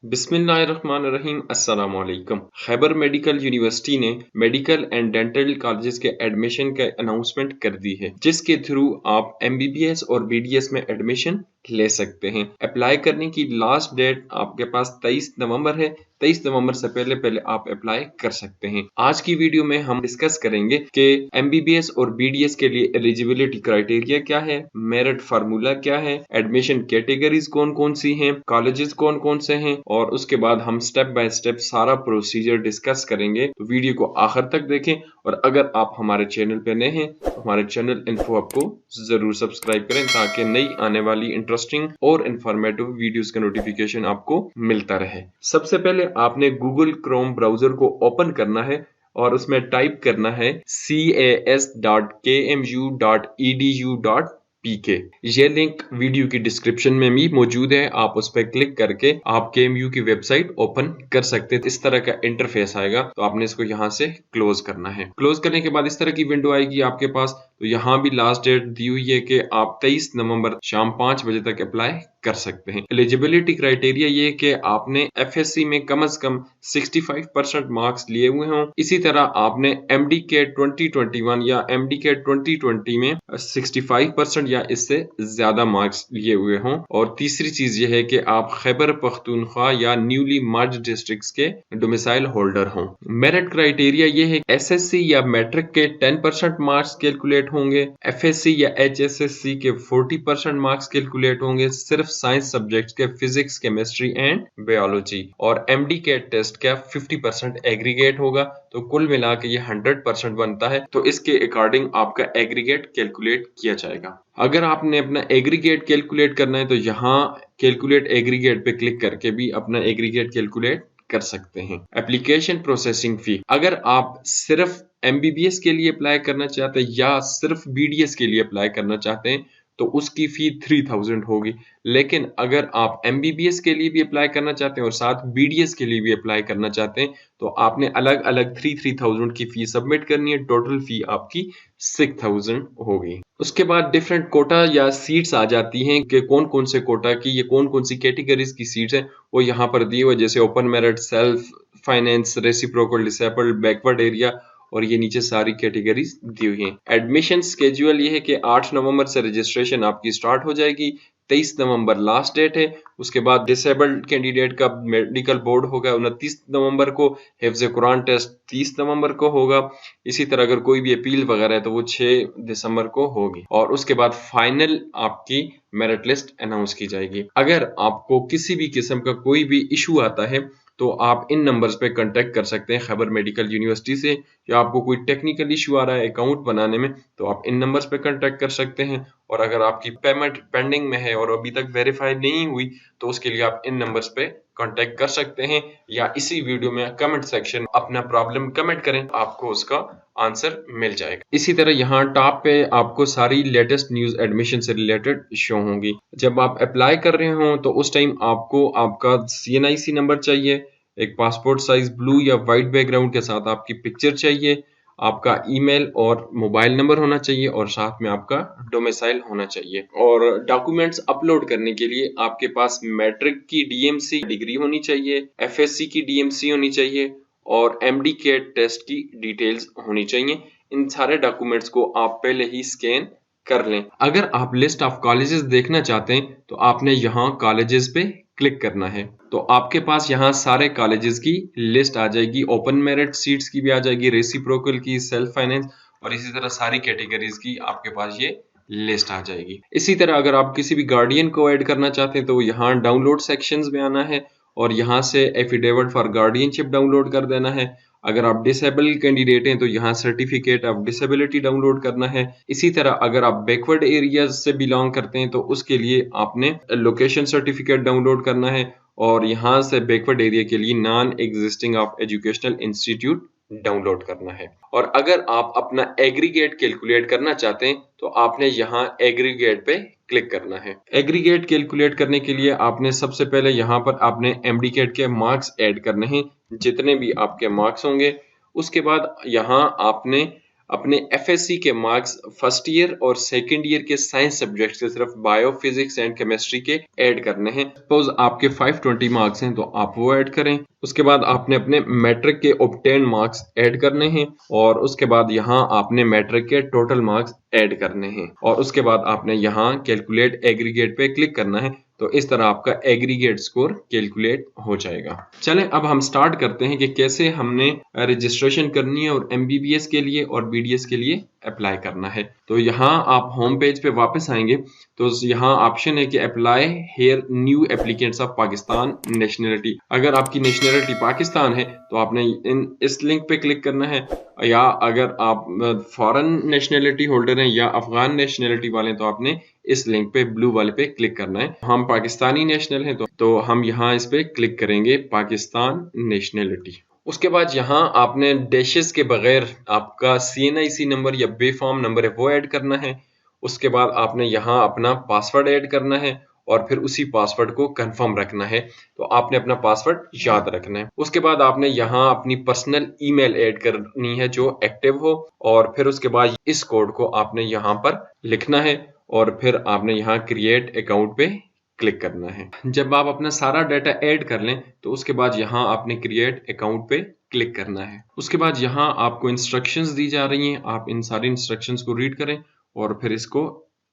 बिस्मिल्लाहिर्रहमानिर्रहीम अस्सलामुअलैकुम। Khyber medical university ने मेडिकल एंड डेंटल कॉलेजेस के एडमिशन का अनाउंसमेंट कर दी है, जिसके थ्रू आप MBBS और BDS में एडमिशन ले सकते हैं। अप्लाई करने की लास्ट डेट आपके पास 23 नवंबर है। 23 नवंबर से पहले पहले आप अप्लाई कर सकते हैं। आज की वीडियो में हम डिस्कस करेंगे कि MBBS और BDS के लिए एलिजिबिलिटी क्राइटेरिया क्या है, मेरिट फार्मूला क्या है, एडमिशन कैटेगरीज कौन कौन सी हैं, कॉलेजेस कौन कौन से हैं, और उसके बाद हम स्टेप बाय स्टेप सारा प्रोसीजर डिस्कस करेंगे। तो वीडियो को आखिर तक देखें, और अगर आप हमारे चैनल पे नए हैं तो हमारे चैनल इन्फो आपको जरूर सब्सक्राइब करें, ताकि नई आने वाली इंटरेस्टिंग और इंफॉर्मेटिव वीडियोस का नोटिफिकेशन आपको मिलता रहे। सबसे पहले आपने गूगल क्रोम ब्राउजर को ओपन करना है और उसमें टाइप करना है cas.kmu.edu.pk। ये लिंक वीडियो की डिस्क्रिप्शन में भी मौजूद है। आप उस पर क्लिक करके आप KMU की वेबसाइट ओपन कर सकते हैं। इस तरह का इंटरफेस आएगा, तो आपने इसको यहाँ से क्लोज करना है। क्लोज करने के बाद इस तरह की विंडो आएगी आपके पास। तो यहाँ भी लास्ट डेट दी हुई है कि आप 23 नवंबर शाम 5 बजे तक अप्लाई कर सकते हैं। एलिजिबिलिटी क्राइटेरिया ये कि आपने FSC में कम से कम 65% मार्क्स लिए हुए हों। इसी तरह आपने MDK 2021 या MDK 2020 में 65% या इससे ज्यादा मार्क्स लिए हुए हों। और तीसरी चीज ये है कि आप खैबर पख्तूनख्वा या न्यूली मर्ज डिस्ट्रिक्ट्स के डोमिसाइल होल्डर हों। मेरिट क्राइटेरिया ये है SSC या मैट्रिक के 10% मार्क्स कैलकुलेट होंगे, FSC या HSSC के 40% मार्क्स कैलकुलेट होंगे, सिर्फ साइंस सब्जेक्ट्स के फिजिक्स, केमिस्ट्री एंड बायोलॉजी, और MDK टेस्ट का 50% एग्रीगेट होगा। तो कुल मिला के ये 100% बनता है। तो इसके अकॉर्डिंग आपका एग्रीगेट कैलकुलेट किया जाएगा। अगर आपने अपना एग्रीगेट कैलकुलेट करना है तो यहाँ कैलकुलेट एग्रीगेट पे क्लिक करके भी अपना एग्रीगेट कैलकुलेट कर सकते हैं। एप्लीकेशन प्रोसेसिंग फी, अगर आप सिर्फ MBBS के लिए अप्लाई करना चाहते हैं या सिर्फ BDS के लिए अप्लाई करना चाहते हैं तो उसकी फी 3000 होगी। लेकिन अगर आप MBBS के लिए भी अप्लाई करना चाहते हैं और साथ BDS के लिए भी अप्लाई करना चाहते हैं तो आपने अलग अलग 3000 की फी सबमिट करनी है। टोटल फी आपकी 6000 होगी। उसके बाद डिफरेंट कोटा या सीट्स आ जाती हैं कि कौन कौन से कोटा की, ये कौन कौन सी कैटेगरीज की सीट्स हैं, वो यहाँ पर दिए हुए, जैसे open merit, self finance, reciprocal, disabled, backward area, और ये नीचे सारी कैटेगरीज दी हुई हैं। एडमिशन स्केड्यूल ये है कि 8 नवंबर से रजिस्ट्रेशन आपकी स्टार्ट हो जाएगी। 23 नवंबर लास्ट डेट है। उसके बाद डिसेबल्ड कैंडिडेट का मेडिकल बोर्ड होगा 29 नवंबर को। हिफ्ज़ कुरान टेस्ट 30 नवंबर को होगा। इसी तरह अगर कोई भी अपील वगैरह है तो वो 6 दिसंबर को होगी। और उसके बाद फाइनल आपकी मेरिट लिस्ट अनाउंस की जाएगी। अगर आपको किसी भी किस्म का कोई भी इशू आता है तो आप इन नंबर्स पे कांटेक्ट कर सकते हैं खैबर मेडिकल यूनिवर्सिटी से, या आपको कोई टेक्निकल इशू आ रहा है अकाउंट बनाने में तो आप इन नंबर्स पे कांटेक्ट कर सकते हैं। और अगर आपकी पेमेंट पेंडिंग में है और अभी तक वेरीफाई नहीं हुई तो उसके लिए आप इन नंबर्स पे कांटेक्ट कर सकते हैं, या इसी वीडियो में कमेंट सेक्शन अपना प्रॉब्लम कमेंट करें, आपको उसका आंसर मिल जाएगा। इसी तरह यहाँ टॉप पे आपको सारी लेटेस्ट न्यूज एडमिशन से रिलेटेड शो होंगी। जब आप अप्लाई कर रहे हो तो उस टाइम आपको आपका CNIC नंबर चाहिए, एक पासपोर्ट साइज ब्लू या व्हाइट बैकग्राउंड के साथ आपकी पिक्चर चाहिए, आपका ईमेल और मोबाइल नंबर होना चाहिए, और साथ में आपका डोमिसाइल होना चाहिए। और डॉक्यूमेंट्स अपलोड करने के लिए आपके पास मैट्रिक की DMC डिग्री होनी चाहिए, FSC की DMC होनी चाहिए, और MDK टेस्ट की डिटेल्स होनी चाहिए। इन सारे डॉक्यूमेंट्स को आप पहले ही स्कैन कर लें। अगर आप लिस्ट ऑफ कॉलेजेस देखना चाहते हैं तो आपने यहाँ कॉलेजेस पे क्लिक करना है। तो आपके पास यहाँ सारे कॉलेजेस की लिस्ट आ जाएगी। ओपन मेरिट सीट्स की भी आ जाएगी, रेसिप्रोकल की, सेल्फ फाइनेंस, और इसी तरह सारी कैटेगरीज की आपके पास ये लिस्ट आ जाएगी। इसी तरह अगर आप किसी भी गार्डियन को ऐड करना चाहते हैं तो यहाँ डाउनलोड सेक्शंस में आना है और यहाँ से एफिडेविट फॉर गार्डियनशिप डाउनलोड कर देना है। अगर आप डिसेबल कैंडिडेट हैं तो यहाँ सर्टिफिकेट ऑफ डिसेबिलिटी डाउनलोड करना है। इसी तरह अगर आप बैकवर्ड एरियाज से बिलोंग करते हैं तो उसके लिए आपने लोकेशन सर्टिफिकेट डाउनलोड करना है, और यहाँ से बैकवर्ड एरिया के लिए non existing of educational institute download करना है। और अगर आप अपना एग्रीगेट कैलकुलेट करना चाहते हैं तो आपने यहाँ एग्रीगेट पे क्लिक करना है। एग्रीगेट कैलकुलेट करने के लिए आपने सबसे पहले यहाँ पर आपने MDCAT के मार्क्स ऐड करने हैं, जितने भी आपके मार्क्स होंगे। उसके बाद यहाँ आपने अपने एफएससी के मार्क्स फर्स्ट ईयर और सेकंड ईयर के साइंस सब्जेक्ट्स के सिर्फ बायो, फिजिक्स एंड केमिस्ट्री के ऐड करने हैं। सपोज आपके 520 मार्क्स हैं तो आप वो ऐड करें। उसके बाद आपने अपने मैट्रिक के ऑब्टेन मार्क्स ऐड करने हैं और उसके बाद यहाँ आपने मैट्रिक के टोटल मार्क्स ऐड करने हैं और उसके बाद आपने यहाँ कैलकुलेट एग्रीगेट पे क्लिक करना है। तो इस तरह आपका एग्रीगेट स्कोर कैलकुलेट हो जाएगा। चलें अब हम स्टार्ट करते हैं कि कैसे हमने रजिस्ट्रेशन करनी है और एमबीबीएस के लिए और बीडीएस के लिए अप्लाई करना है। तो यहाँ आप होम पेज पे वापस आएंगे तो यहाँ ऑप्शन है कि apply hair new applicants of Pakistan nationality. अगर आपकी नेशनलिटी पाकिस्तान है तो आपने इस लिंक पे क्लिक करना है, या अगर आप फॉरेन नेशनलिटी होल्डर हैं या अफगान नेशनलिटी वाले हैं तो आपने इस लिंक पे ब्लू वाले पे क्लिक करना है। हम पाकिस्तानी नेशनल हैं तो हम यहाँ इस पे क्लिक करेंगे पाकिस्तान नेशनलिटी। उसके बाद यहाँ आपने डैशेस के बगैर आपका CNIC नंबर या बे फॉर्म नंबर है वो ऐड करना है। उसके बाद आपने यहाँ अपना पासवर्ड ऐड करना है और फिर उसी पासवर्ड को कंफर्म रखना है। तो आपने अपना पासवर्ड याद रखना है। उसके बाद आपने यहाँ अपनी पर्सनल ईमेल ऐड करनी है जो एक्टिव हो और फिर उसके बाद इस कोड को आपने यहाँ पर लिखना है और फिर आपने यहाँ क्रिएट अकाउंट पे क्लिक करना है। जब आप अपना सारा डाटा ऐड कर लें तो उसके बाद यहाँ आपने क्रिएट अकाउंट पे क्लिक करना है। उसके बाद यहाँ आपको इंस्ट्रक्शंस दी जा रही हैं, आप इन सारी इंस्ट्रक्शंस को रीड करें और फिर इसको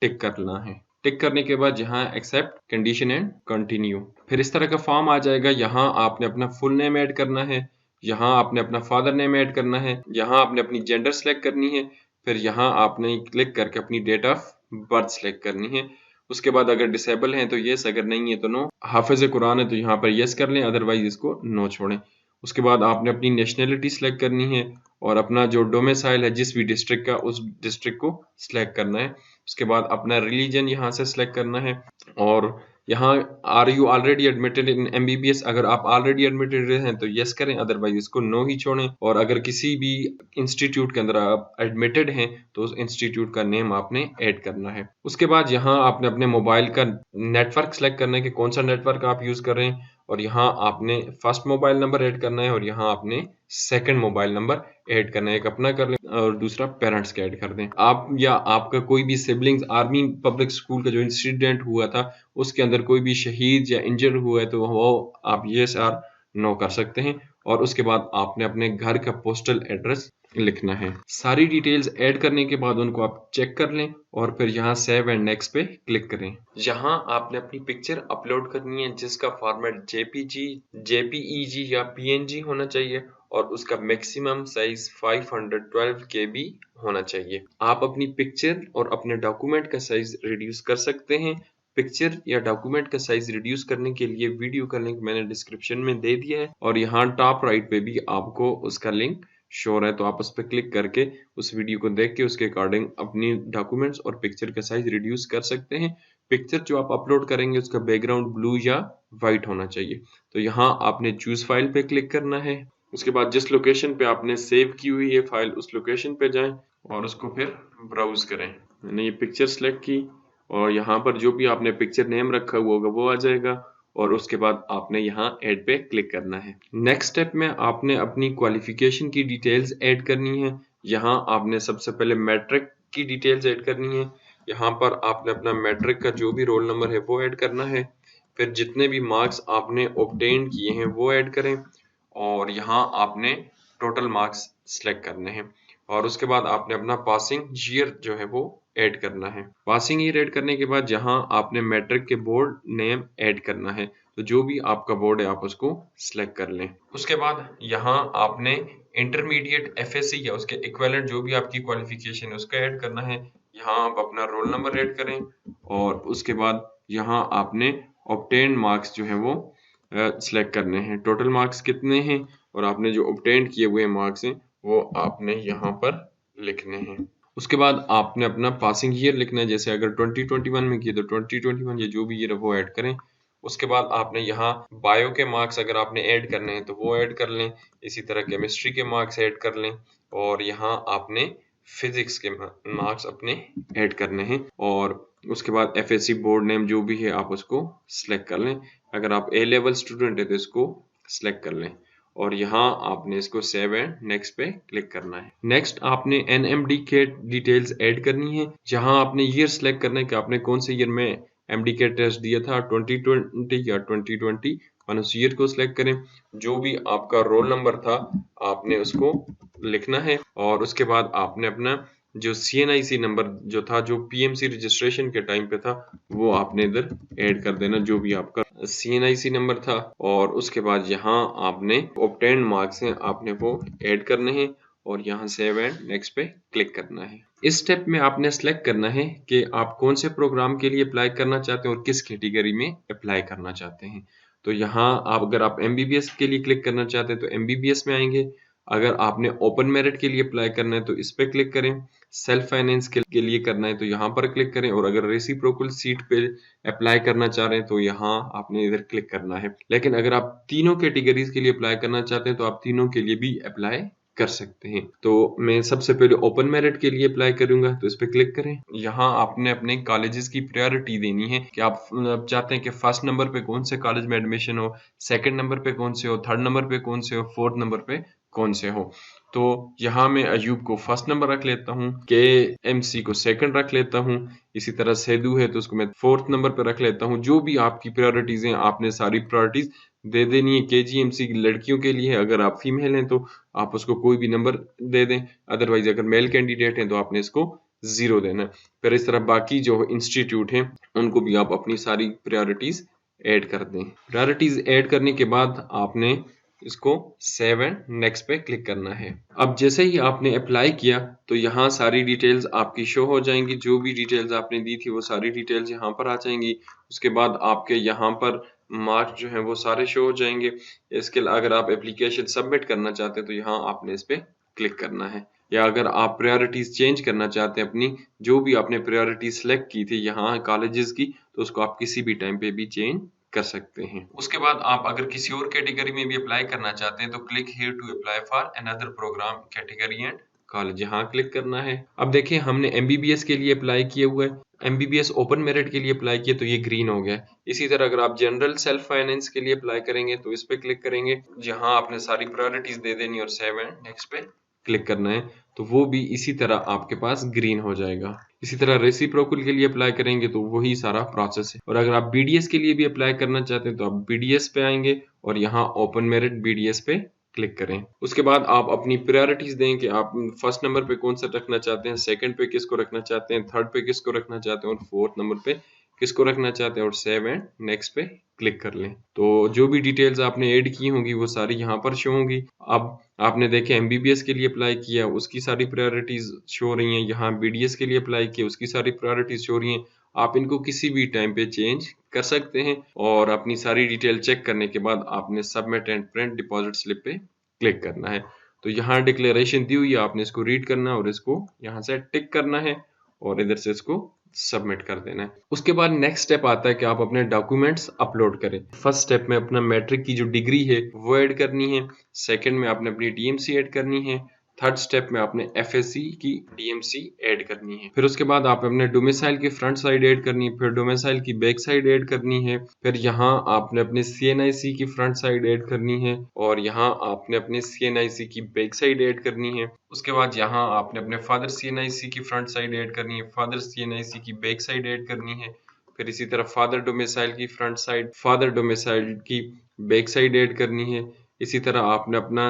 टिक करना है। टिक करने के बाद यहाँ एक्सेप्ट कंडीशन एंड कंटिन्यू। फिर इस तरह का फॉर्म आ जाएगा। यहाँ आपने अपना फुल नेम ऐड करना है, यहाँ आपने अपना फादर नेम ऐड करना है, यहाँ आपने अपनी जेंडर सेलेक्ट करनी है, फिर यहाँ आपने क्लिक करके अपनी डेट ऑफ बर्थ सेलेक्ट करनी है। उसके बाद अगर डिसेबल हैं तो यस, अगर नहीं है तो नो। हाफिज कुरान है तो यहाँ पर यस कर लें, अदरवाइज इसको नो छोड़ें। उसके बाद आपने अपनी नेशनलिटी सेलेक्ट करनी है और अपना जो डोमिसाइल है जिस भी डिस्ट्रिक्ट का उस डिस्ट्रिक्ट को सिलेक्ट करना है। उसके बाद अपना रिलीजन यहाँ से सिलेक्ट करना है और यहाँ are you already admitted in MBBS, अगर आप ऑलरेडी एडमिटेड हैं तो यस करें, अदरवाइज इसको नो ही छोड़ें। और अगर किसी भी इंस्टीट्यूट के अंदर आप एडमिटेड हैं तो उस इंस्टीट्यूट का नेम आपने ऐड करना है। उसके बाद यहाँ आपने अपने मोबाइल का नेटवर्क सेलेक्ट करना है कि कौन सा नेटवर्क आप यूज कर रहे हैं और यहाँ आपने फर्स्ट मोबाइल नंबर ऐड करना है और यहाँ आपने सेकंड मोबाइल नंबर ऐड करना है। एक अपना कर लें और दूसरा पेरेंट्स का ऐड कर दें। आप या आपका कोई भी सिबलिंग्स आर्मी पब्लिक स्कूल का जो इंसिडेंट हुआ था उसके अंदर कोई भी शहीद या इंजर्ड हुआ है तो वो आप यस और नो कर सकते हैं। और उसके बाद आपने अपने घर का पोस्टल एड्रेस लिखना है। सारी डिटेल्स ऐड करने के बाद उनको आप चेक कर लें और फिर यहाँ सेव एंड नेक्स्ट पे क्लिक करें। यहाँ आपने अपनी पिक्चर अपलोड करनी है जिसका फॉर्मेट JPG, JPEG या PNG होना चाहिए और उसका मैक्सिमम साइज 512 KB होना चाहिए। आप अपनी पिक्चर और अपने डॉक्यूमेंट का साइज रिड्यूस कर सकते हैं। पिक्चर या डॉक्यूमेंट का साइज रिड्यूस करने के लिए वीडियो का लिंक मैंने डिस्क्रिप्शन में दे दिया है और यहाँ टॉप राइट पे भी आपको उसका लिंक शो है, तो आप उस पर क्लिक करके उस वीडियो को देख के उसके अकॉर्डिंग अपनी डॉक्यूमेंट्स और पिक्चर का साइज रिड्यूस कर सकते हैं। पिक्चर जो आप अपलोड करेंगे उसका बैकग्राउंड ब्लू या व्हाइट होना चाहिए। तो यहाँ आपने चूज फाइल पे क्लिक करना है। उसके बाद जिस लोकेशन पे आपने सेव की हुई है फाइल उस लोकेशन पे जाएं और उसको फिर ब्राउज करें। मैंने ये पिक्चर सेलेक्ट की और यहाँ पर जो भी आपने पिक्चर नेम रखा हुआ होगा वो आ जाएगा और उसके बाद आपने यहाँ ऐड पे क्लिक करना है। नेक्स्ट स्टेप में आपने अपनी क्वालिफिकेशन की डिटेल्स ऐड करनी है। यहाँ आपने सबसे पहले मैट्रिक की डिटेल्स ऐड करनी है। यहाँ पर आपने अपना मैट्रिक का जो भी रोल नंबर है वो ऐड करना है। फिर जितने भी मार्क्स आपने ऑब्टेन किए हैं वो ऐड करें और यहाँ आपने टोटल मार्क्स सेलेक्ट करने हैं और उसके बाद आपने अपना पासिंग ईयर जो है वो ऐड करना है। पासिंग ईयर ऐड करने के बाद यहाँ आपने मैट्रिक के बोर्ड नेम ऐड करना है। तो जो भी आपका बोर्ड है आप उसको सिलेक्ट कर लें। उसके बाद यहाँ आपने इंटरमीडिएट FSC या उसके इक्विवेलेंट जो भी आपकी क्वालिफिकेशन है उसका ऐड करना है। यहाँ आप अपना रोल नंबर ऐड करें और उसके बाद यहाँ आपने ऑब्टेन मार्क्स जो है वो सिलेक्ट करने हैं। टोटल मार्क्स कितने हैं और आपने जो ऑब्टेन किए हुए मार्क्स हैं वो आपने यहाँ पर लिखने हैं। उसके बाद आपने अपना पासिंग ईयर लिखना है। जैसे अगर 2021 में किए तो 2021 या जो भी ईयर है वो ऐड करें। उसके बाद आपने यहाँ बायो के मार्क्स अगर आपने ऐड करने हैं तो वो ऐड कर लें। इसी तरह केमिस्ट्री के मार्क्स ऐड कर लें और यहाँ आपने फिजिक्स के मार्क्स अपने ऐड करने हैं और उसके बाद FSC बोर्ड नेम जो भी है आप उसको सिलेक्ट कर लें। अगर आप A लेवल स्टूडेंट है तो इसको सिलेक्ट कर लें और यहाँ आपने इसको सेव एंड नेक्स्ट पे क्लिक करना है। नेक्स्ट आपने एनएमडी के डिटेल्स ऐड करनी है। जहाँ आपने ईयर सेलेक्ट करना है कि आपने कौन से ईयर में एमडी के टेस्ट दिया था, 2020 या 2020, उस ईयर को सिलेक्ट करें। जो भी आपका रोल नंबर था आपने उसको लिखना है और उसके बाद आपने अपना जो CNIC नंबर जो था, जो PMC रजिस्ट्रेशन के टाइम पे था, वो आपने इधर ऐड कर देना, जो भी आपका CNIC नंबर था। और उसके बाद यहाँ आपने ऑब्टेन्ड मार्क्स हैं, आपने वो ऐड करने हैं और यहाँ सेव एंड नेक्स्ट पे क्लिक करना है। इस स्टेप में आपने सेलेक्ट करना है कि आप कौन से प्रोग्राम के लिए अप्लाई करना चाहते हैं और किस कैटेगरी में अप्लाई करना चाहते हैं। तो यहाँ अगर आप MBBS के लिए क्लिक करना चाहते हैं तो MBBS में आएंगे। अगर आपने ओपन मेरिट के लिए अप्लाई करना है तो इस पे क्लिक करें। सेल्फ फाइनेंस के लिए करना है तो यहाँ पर क्लिक करें और अगर रेसिप्रोकल सीट पे अप्लाई करना चाह रहे हैं तो यहाँ आपने इधर क्लिक करना है। लेकिन अगर आप तीनों कैटेगरीज के लिए अप्लाई करना चाहते हैं तो आप तीनों के लिए भी अप्लाई कर सकते हैं। तो मैं सबसे पहले ओपन मेरिट के लिए अप्लाई करूंगा तो इस पे क्लिक करें। यहाँ आपने अपने कॉलेजेस की प्रायोरिटी देनी है कि आप चाहते हैं कि फर्स्ट नंबर पे कौन से कॉलेज में एडमिशन हो, सेकंड नंबर पे कौन से हो, थर्ड नंबर पे कौन से हो, फोर्थ नंबर पे कौन से हो। तो यहाँ मैं अयूब को फर्स्ट नंबर रख लेता हूँ, KMC को सेकंड रख लेता हूँ, इसी तरह सेदू है तो उसको मैं फोर्थ नंबर पे रख लेता हूँ। जो भी आपकी प्रायोरिटीज हैं आपने सारी प्रायोरिटीज दे देनी है। KGMC लड़कियों के लिए है, अगर आप फीमेल हैं तो आप उसको कोई भी नंबर दे दें, अदरवाइज अगर मेल कैंडिडेट हैं तो आपने इसको 0 देना है। फिर इस तरह बाकी जो इंस्टीट्यूट हैं उनको भी आप अपनी सारी प्रायोरिटीज ऐड कर दें। प्रायोरिटीज ऐड करने के बाद आपने इसको सेव एंड नेक्स्ट पे क्लिक करना है। अब जैसे ही आपने अप्लाई किया तो यहाँ सारी डिटेल्स आपकी शो हो जाएंगी। जो भी डिटेल्स आपने दी थी वो सारी डिटेल्स यहाँ पर आ जाएंगी। उसके बाद आपके यहाँ पर मार्क्स जो हैं वो सारे शो हो जाएंगे। इसके अगर आप एप्लीकेशन सबमिट करना चाहते हैं तो यहाँ आपने इस पे क्लिक करना है। या अगर आप प्रायोरिटीज चेंज करना चाहते हैं अपनी, जो भी आपने प्रायोरिटी सेलेक्ट की थी यहाँ कॉलेजेस की, तो उसको आप किसी भी टाइम पे भी चेंज कर सकते हैं। उसके बाद आप अगर किसी और कैटेगरी में भी अप्लाई करना चाहते हैं तो click here to apply for another program category and college, यहाँ क्लिक करना है। अब देखिए हमने MBBS के लिए अप्लाई किया हुआ है, MBBS ओपन मेरिट के लिए अप्लाई किया तो ये ग्रीन हो गया। इसी तरह अगर आप जनरल सेल्फ फाइनेंस के लिए अप्लाई करेंगे तो इस पे क्लिक करेंगे, जहां आपने सारी प्रायोरिटीज दे देनी और सेव एंड नेक्स्ट पे क्लिक करना है, तो वो भी इसी तरह आपके पास ग्रीन हो जाएगा। इसी तरह रेसिप्रोकल के लिए अप्लाई करेंगे तो वही सारा प्रोसेस है। और अगर आप BDS के लिए भी अप्लाई करना चाहते हैं तो आप BDS पे आएंगे और यहाँ ओपन मेरिट BDS पे क्लिक करें। उसके बाद आप अपनी प्रायोरिटीज दें कि आप फर्स्ट नंबर पे कौन सा रखना चाहते हैं, सेकंड पे किसको रखना चाहते हैं, थर्ड पे किसको रखना चाहते हैं और फोर्थ नंबर पे किसको रखना चाहते हैं और सेव एंड नेक्स्ट पे क्लिक कर लें। तो जो भी डिटेल्स आपने ऐड की होंगी वो सारी यहाँ पर शो होंगी। अब आपने देखे MBBS के लिए अप्लाई किया उसकी सारी प्रायोरिटीज शो हो रही हैं, यहाँ BDS के लिए अप्लाई किया उसकी सारी प्रायोरिटीज शो हो रही हैं। आप इनको किसी भी टाइम पे चेंज कर सकते हैं और अपनी सारी डिटेल चेक करने के बाद आपने submit and print deposit slip पे क्लिक करना है। तो यहाँ डिक्लेरेशन दी हुई है, आपने इसको रीड करना है और इसको यहाँ से टिक करना है और इधर से इसको सबमिट कर देना है। उसके बाद नेक्स्ट स्टेप आता है कि आप अपने डॉक्यूमेंट्स अपलोड करें। फर्स्ट स्टेप में अपना मैट्रिक की जो डिग्री है वो ऐड करनी है, सेकंड में आपने अपनी DMC ऐड करनी है, थर्ड स्टेप में आपने FSC की DMC ऐड करनी है। फिर उसके बाद आप अपने डोमिसाइल की फ्रंट साइड ऐड करनी है, फिर डोमिसाइल की बैक साइड ऐड करनी है, फिर यहाँ आपने अपने CNIC की फ्रंट साइड ऐड करनी है और यहाँ आपने अपने CNIC की बैक साइड ऐड करनी है। उसके बाद यहाँ आपने अपने फादर CNIC की फ्रंट साइड ऐड करनी है, फादर CNIC की बैक साइड ऐड करनी है, फिर इसी तरह फादर डोमिसाइल की फ्रंट साइड, फादर डोमिसाइल की बैक साइड ऐड करनी है। इसी तरह आपने अपना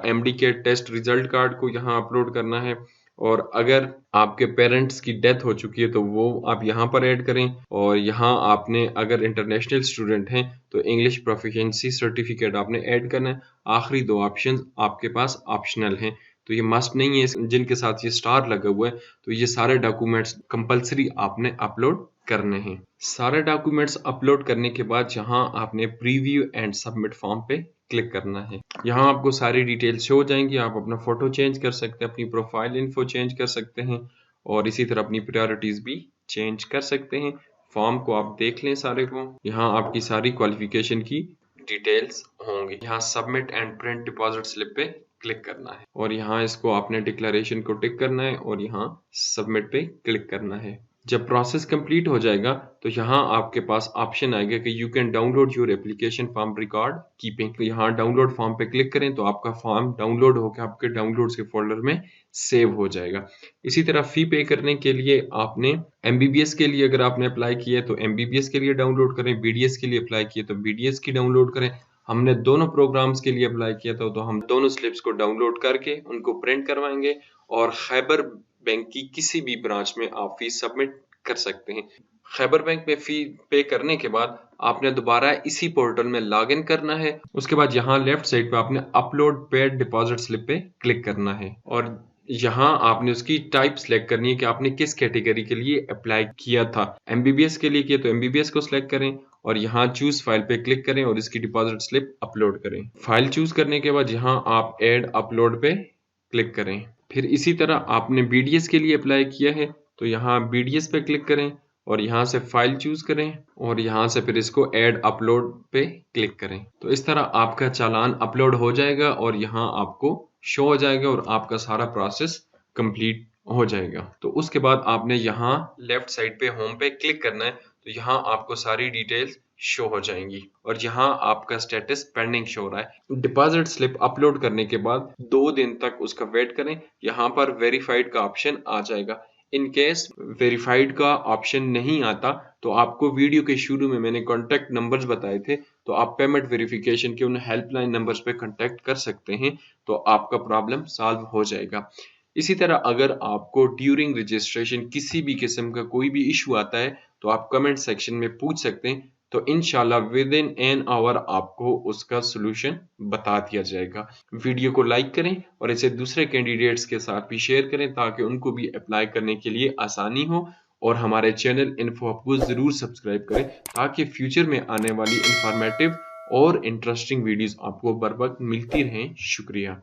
MD के टेस्ट रिजल्ट कार्ड को यहाँ अपलोड करना है और अगर आपके पेरेंट्स की डेथ हो चुकी है तो वो आप यहाँ पर ऐड करें। और यहाँ आपने अगर इंटरनेशनल स्टूडेंट हैं तो इंग्लिश प्रोफिशिएंसी सर्टिफिकेट आपने ऐड करना है। आखिरी दो ऑप्शन आपके पास ऑप्शनल हैं, तो ये मस्ट नहीं है। जिनके साथ ये स्टार लगा हुआ है तो ये सारे डॉक्यूमेंट्स कंपलसरी आपने अपलोड करने हैं। सारे डॉक्यूमेंट्स अपलोड करने के बाद यहाँ आपने प्रीव्यू एंड सबमिट फॉर्म पे क्लिक करना है। यहाँ आपको सारी डिटेल्स शो हो जाएंगी। आप अपना फोटो चेंज कर सकते हैं, अपनी प्रोफाइल इन्फो चेंज कर सकते हैं और इसी तरह अपनी प्रायोरिटीज भी चेंज कर सकते हैं। फॉर्म को आप देख लें सारे को, यहाँ आपकी सारी क्वालिफिकेशन की डिटेल्स होंगी। यहाँ submit and print deposit slip पे क्लिक करना है और यहाँ इसको आपने डिक्लेरेशन को टिक करना है और यहाँ सबमिट पे क्लिक करना है। जब प्रोसेस कंप्लीट हो जाएगा तो यहाँ आपके पास ऑप्शन आएगा कि you can download your application form record keeping. तो यहाँ डाउनलोड फॉर्म पे क्लिक करें तो आपका फॉर्म डाउनलोड होकर आपके डाउनलोड्स के फोल्डर में सेव हो जाएगा। इसी तरह फी पे करने के लिए आपने MBBS के लिए अगर आपने अप्लाई किया तो MBBS के लिए डाउनलोड करें, BDS के लिए अप्लाई किया तो BDS की डाउनलोड करें। हमने दोनों प्रोग्राम्स के लिए अप्लाई किया था तो हम दोनों स्लिप्स को डाउनलोड करके उनको प्रिंट करवाएंगे और खैबर बैंक की किसी भी ब्रांच में आप फीस सबमिट कर सकते हैं। खैबर बैंक में फी पे करने के बाद आपने दोबारा इसी पोर्टल में लॉगिन करना है। उसके बाद यहाँ लेफ्ट साइड पे आपने अपलोड पेड डिपॉजिट स्लिप पे क्लिक करना है और यहाँ आपने उसकी टाइप सेलेक्ट करनी है कि आपने किस कैटेगरी के लिए अप्लाई किया था। MBBS के लिए किया तो MBBS को सिलेक्ट करें और यहाँ चूज फाइल पे क्लिक करें और इसकी डिपॉजिट स्लिप अपलोड करें। फाइल चूज करने के बाद यहाँ आप ऐड अपलोड पे क्लिक करें। फिर इसी तरह आपने BDS के लिए अप्लाई किया है तो यहाँ BDS पे क्लिक करें और यहाँ से फाइल चूज करें और यहाँ से फिर इसको ऐड अपलोड पे क्लिक करें। तो इस तरह आपका चालान अपलोड हो जाएगा और यहाँ आपको शो हो जाएगा और आपका सारा प्रोसेस कंप्लीट हो जाएगा। तो उसके बाद आपने यहाँ लेफ्ट साइड पे होम पे क्लिक करना है तो यहाँ आपको सारी डिटेल्स शो हो जाएंगी और यहाँ आपका स्टेटस पेंडिंग शो हो रहा है। डिपॉजिट स्लिप अपलोड करने के बाद 2 दिन तक उसका वेट करें। यहाँ पर वेरीफाइड का ऑप्शन आ जाएगा। इन केस वेरीफाइड का ऑप्शन नहीं आता तो आपको वीडियो के शुरू में मैंने कॉन्टैक्ट नंबर्स बताए थे तो आप पेमेंट वेरिफिकेशन के उन हेल्पलाइन नंबर्स पे कॉन्टैक्ट कर सकते हैं तो आपका प्रॉब्लम सॉल्व हो जाएगा। इसी तरह अगर आपको ड्यूरिंग रजिस्ट्रेशन किसी भी किस्म का कोई भी इशू आता है तो आप कमेंट सेक्शन में पूछ सकते हैं तो इंशाल्लाह विद इन एन आवर आपको उसका सलूशन बता दिया जाएगा। वीडियो को लाइक करें और इसे दूसरे कैंडिडेट्स के साथ भी शेयर करें ताकि उनको भी अप्लाई करने के लिए आसानी हो और हमारे चैनल इन्फो हब को जरूर सब्सक्राइब करें ताकि फ्यूचर में आने वाली इंफॉर्मेटिव और इंटरेस्टिंग वीडियोस आपको बर वक्त मिलती रहें। शुक्रिया।